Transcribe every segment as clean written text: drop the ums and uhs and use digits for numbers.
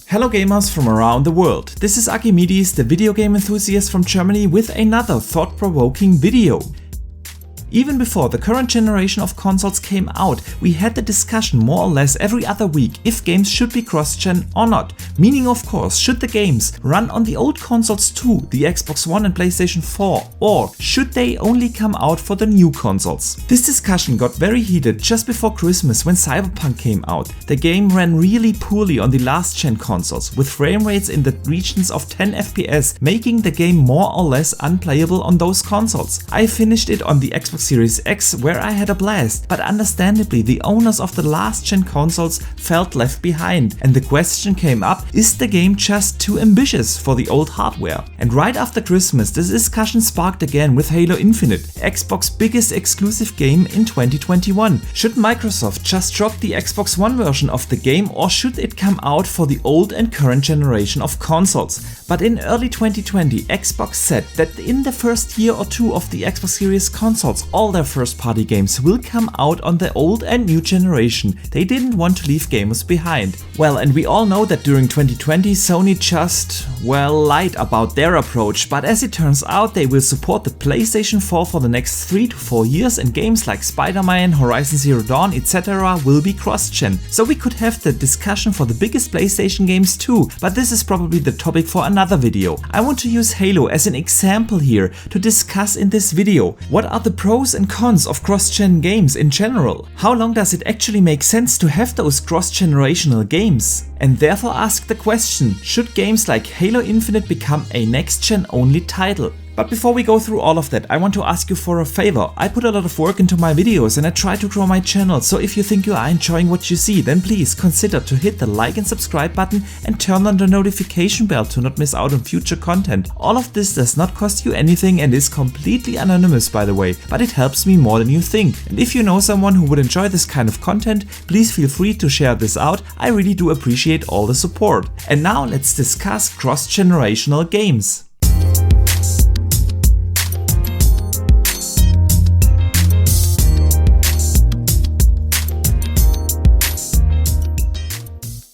Hello gamers from around the world, this is Archimedes, the video game enthusiast from Germany, with another thought-provoking video. Even before the current generation of consoles came out, we had the discussion more or less every other week if games should be cross-gen or not. Meaning, of course, should the games run on the old consoles too, the Xbox One and PlayStation 4, or should they only come out for the new consoles? This discussion got very heated just before Christmas when Cyberpunk came out. The game ran really poorly on the last gen consoles, with frame rates in the regions of 10 FPS, making the game more or less unplayable on those consoles. I finished it on the Xbox Series X, where I had a blast, but understandably the owners of the last gen consoles felt left behind, and the question came up, is the game just too ambitious for the old hardware? And right after Christmas this discussion sparked again with Halo Infinite, Xbox's biggest exclusive game in 2021. Should Microsoft just drop the Xbox One version of the game, or should it come out for the old and current generation of consoles? But in early 2020 Xbox said that in the first year or two of the Xbox Series consoles all their first-party games will come out on the old and new generation. They didn't want to leave gamers behind. Well, and we all know that during 2020 Sony just, well, lied about their approach, but as it turns out they will support the PlayStation 4 for the next 3 to 4 years, and games like Spider-Man, Horizon Zero Dawn, etc. will be cross-gen. So we could have the discussion for the biggest PlayStation games too, but this is probably the topic for another video. I want to use Halo as an example here to discuss in this video. What are the pros and cons of cross-gen games in general? How long does it actually make sense to have those cross-generational games? And therefore ask the question, should games like Halo Infinite become a next-gen only title? But before we go through all of that, I want to ask you for a favor. I put a lot of work into my videos and I try to grow my channel, so if you think you are enjoying what you see, then please consider to hit the like and subscribe button and turn on the notification bell to not miss out on future content. All of this does not cost you anything and is completely anonymous, by the way, but it helps me more than you think. And if you know someone who would enjoy this kind of content, please feel free to share this out. I really do appreciate all the support. And now let's discuss cross-generational games.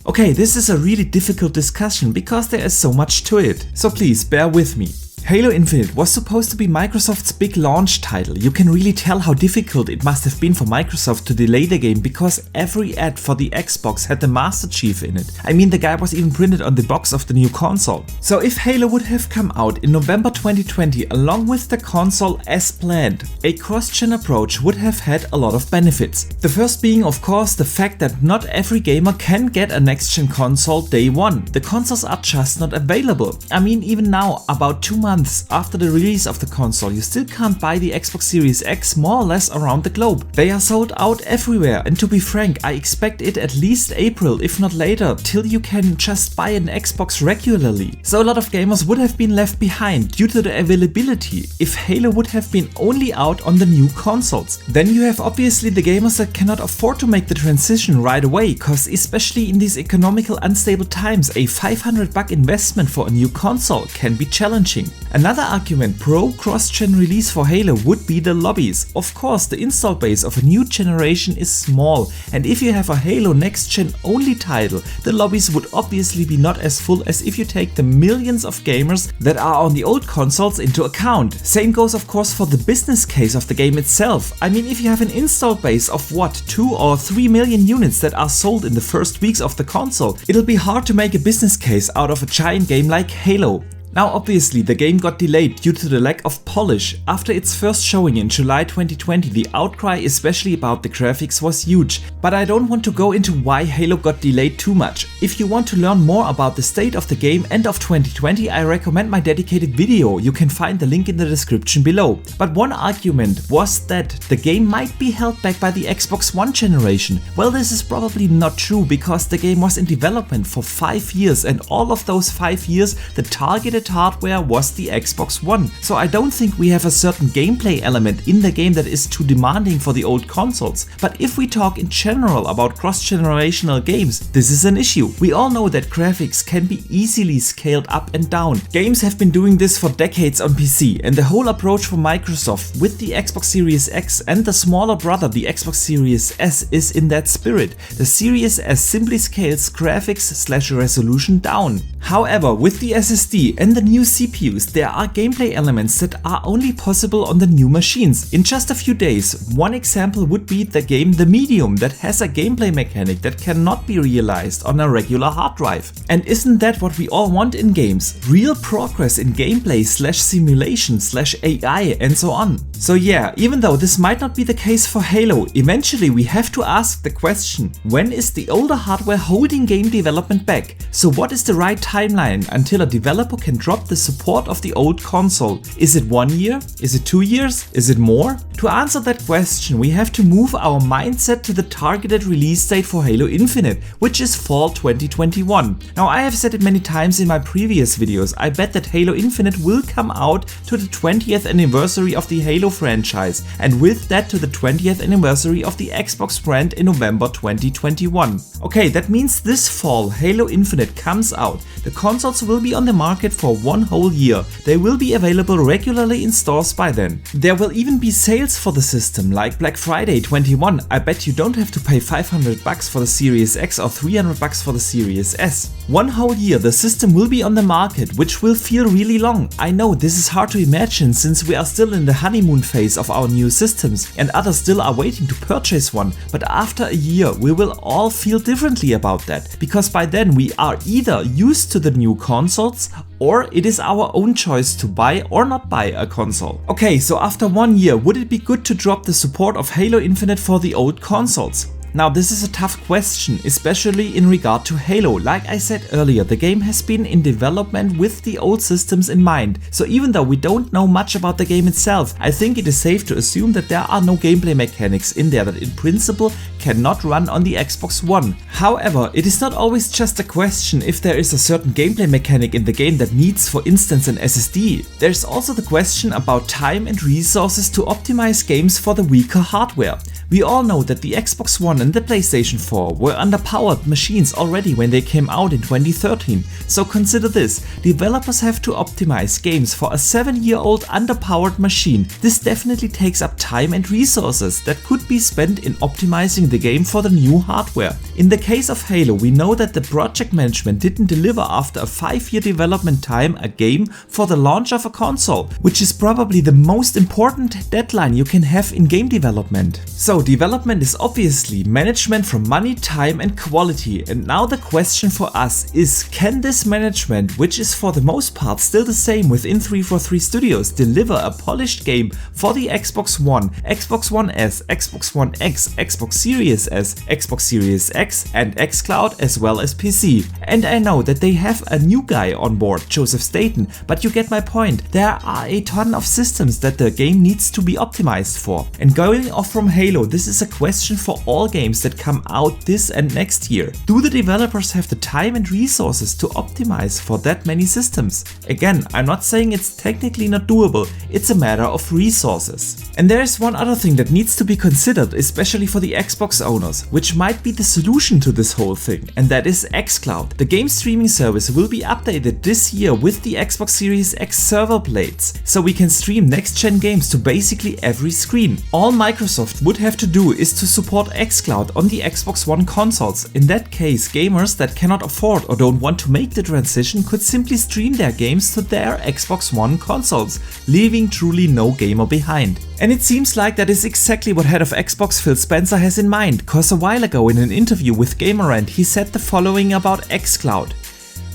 Okay, this is a really difficult discussion because there is so much to it, so please bear with me. Halo Infinite was supposed to be Microsoft's big launch title. You can really tell how difficult it must have been for Microsoft to delay the game because every ad for the Xbox had the Master Chief in it. I mean, the guy was even printed on the box of the new console. So if Halo would have come out in November 2020 along with the console as planned, a cross-gen approach would have had a lot of benefits. The first being, of course, the fact that not every gamer can get a next-gen console day one. The consoles are just not available. I mean, even now, about 2 months after the release of the console, you still can't buy the Xbox Series X more or less around the globe. They are sold out everywhere, and to be frank, I expect it at least April, if not later, till you can just buy an Xbox regularly. So a lot of gamers would have been left behind due to the availability if Halo would have been only out on the new consoles. Then you have obviously the gamers that cannot afford to make the transition right away, cause especially in these economical unstable times, a $500 investment for a new console can be challenging. Another argument pro cross-gen release for Halo would be the lobbies. Of course, the install base of a new generation is small, and if you have a Halo next-gen only title, the lobbies would obviously be not as full as if you take the millions of gamers that are on the old consoles into account. Same goes of course for the business case of the game itself. I mean, if you have an install base of what, 2 or 3 million units that are sold in the first weeks of the console, it'll be hard to make a business case out of a giant game like Halo. Now obviously the game got delayed due to the lack of polish. After its first showing in July 2020, the outcry especially about the graphics was huge, but I don't want to go into why Halo got delayed too much. If you want to learn more about the state of the game end of 2020, I recommend my dedicated video. You can find the link in the description below. But one argument was that the game might be held back by the Xbox One generation. Well, this is probably not true because the game was in development for 5 years, and all of those 5 years the targeted target hardware was the Xbox One, so I don't think we have a certain gameplay element in the game that is too demanding for the old consoles. But if we talk in general about cross-generational games, this is an issue. We all know that graphics can be easily scaled up and down. Games have been doing this for decades on PC, and the whole approach from Microsoft with the Xbox Series X and the smaller brother, the Xbox Series S, is in that spirit. The Series S simply scales graphics/resolution down. However, with the SSD and the new CPUs, there are gameplay elements that are only possible on the new machines in just a few days. One example would be the game The Medium, that has a gameplay mechanic that cannot be realized on a regular hard drive. And isn't that what we all want in games? Real progress in gameplay/simulation/AI and so on. So yeah, even though this might not be the case for Halo, eventually we have to ask the question, when is the older hardware holding game development back? So what is the right timeline until a developer can drop the support of the old console? Is it 1 year? Is it 2 years? Is it more? To answer that question, we have to move our mindset to the targeted release date for Halo Infinite, which is fall 2021. Now, I have said it many times in my previous videos, I bet that Halo Infinite will come out to the 20th anniversary of the Halo franchise, and with that to the 20th anniversary of the Xbox brand in November 2021. Okay, that means this fall Halo Infinite comes out. The consoles will be on the market for 1 whole year. They will be available regularly in stores by then. There will even be sales for the system, like Black Friday 21. I bet you don't have to pay $500 for the Series X or $300 for the Series S. 1 whole year the system will be on the market, which will feel really long. I know this is hard to imagine since we are still in the honeymoon phase of our new systems and others still are waiting to purchase one, but after a year we will all feel differently about that, because by then we are either used to the new consoles or it is our own choice to buy or not buy a console. Okay, so after 1 year, would it be good to drop the support of Halo Infinite for the old consoles? Now, this is a tough question, especially in regard to Halo. Like I said earlier, the game has been in development with the old systems in mind. So even though we don't know much about the game itself, I think it is safe to assume that there are no gameplay mechanics in there that in principle cannot run on the Xbox One. However, it is not always just a question if there is a certain gameplay mechanic in the game that needs, for instance, an SSD. There's also the question about time and resources to optimize games for the weaker hardware. We all know that the Xbox One and the PlayStation 4 were underpowered machines already when they came out in 2013. So consider this, developers have to optimize games for a 7-year-old underpowered machine. This definitely takes up time and resources that could be spent in optimizing the game for the new hardware. In the case of Halo, we know that the project management didn't deliver after a 5-year development time a game for the launch of a console, which is probably the most important deadline you can have in game development. So development is obviously management from money, time and quality, and now the question for us is, can this management, which is for the most part still the same within 343 Studios, deliver a polished game for the Xbox One, Xbox One S, Xbox One X, Xbox Series S, Xbox Series X and Xcloud as well as PC? And I know that they have a new guy on board, Joseph Staten, but you get my point. There are a ton of systems that the game needs to be optimized for. And going off from Halo, this is a question for all games that come out this and next year. Do the developers have the time and resources to optimize for that many systems? Again, I'm not saying it's technically not doable, it's a matter of resources. And there is one other thing that needs to be considered, especially for the Xbox owners, which might be the solution to this whole thing, and that is Xcloud. The game streaming service will be updated this year with the Xbox Series X server plates, so we can stream next-gen games to basically every screen. All Microsoft would have to do is to support Xcloud on the Xbox One consoles. In that case, gamers that cannot afford or don't want to make the transition could simply stream their games to their Xbox One consoles, leaving truly no gamer behind. And it seems like that is exactly what head of Xbox Phil Spencer has in mind, cause a while ago in an interview with Gamerant he said the following about Xcloud.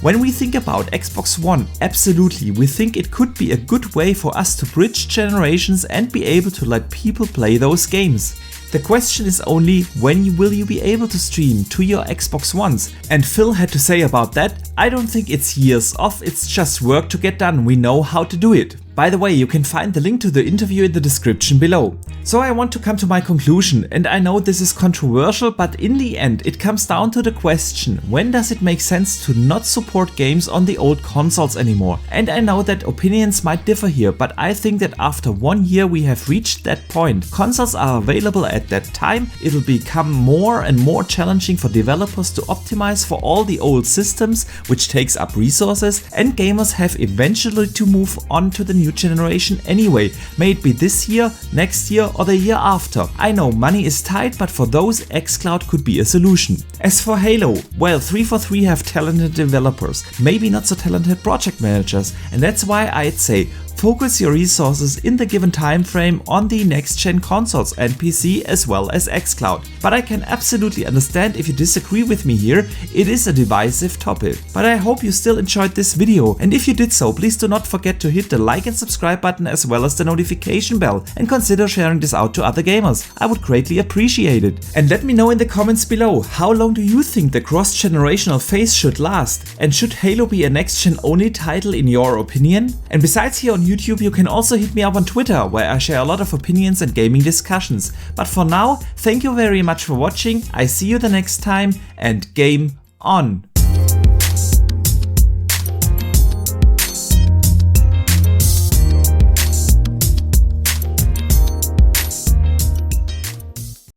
When we think about Xbox One, absolutely, we think it could be a good way for us to bridge generations and be able to let people play those games. The question is only, when will you be able to stream to your Xbox Ones? And Phil had to say about that, I don't think it's years off, it's just work to get done, we know how to do it. By the way, you can find the link to the interview in the description below. So I want to come to my conclusion, and I know this is controversial, but in the end it comes down to the question, when does it make sense to not support games on the old consoles anymore? And I know that opinions might differ here, but I think that after 1 year we have reached that point. Consoles are available at that time, it'll become more and more challenging for developers to optimize for all the old systems, which takes up resources, and gamers have eventually to move on to the new generation anyway, may it be this year, next year or the year after. I know money is tight, but for those Xcloud could be a solution. As for Halo, well, 343 have talented developers, maybe not so talented project managers, and that's why I'd say focus your resources in the given time frame on the next gen consoles and PC as well as Xcloud. But I can absolutely understand if you disagree with me here, it is a divisive topic. But I hope you still enjoyed this video, and if you did so, please do not forget to hit the like and subscribe button as well as the notification bell, and consider sharing this out to other gamers. I would greatly appreciate it. And let me know in the comments below, how long do you think the cross-generational phase should last? And should Halo be a next gen only title in your opinion? And besides here on YouTube, you can also hit me up on Twitter, where I share a lot of opinions and gaming discussions. But for now, thank you very much for watching, I see you the next time, and game on!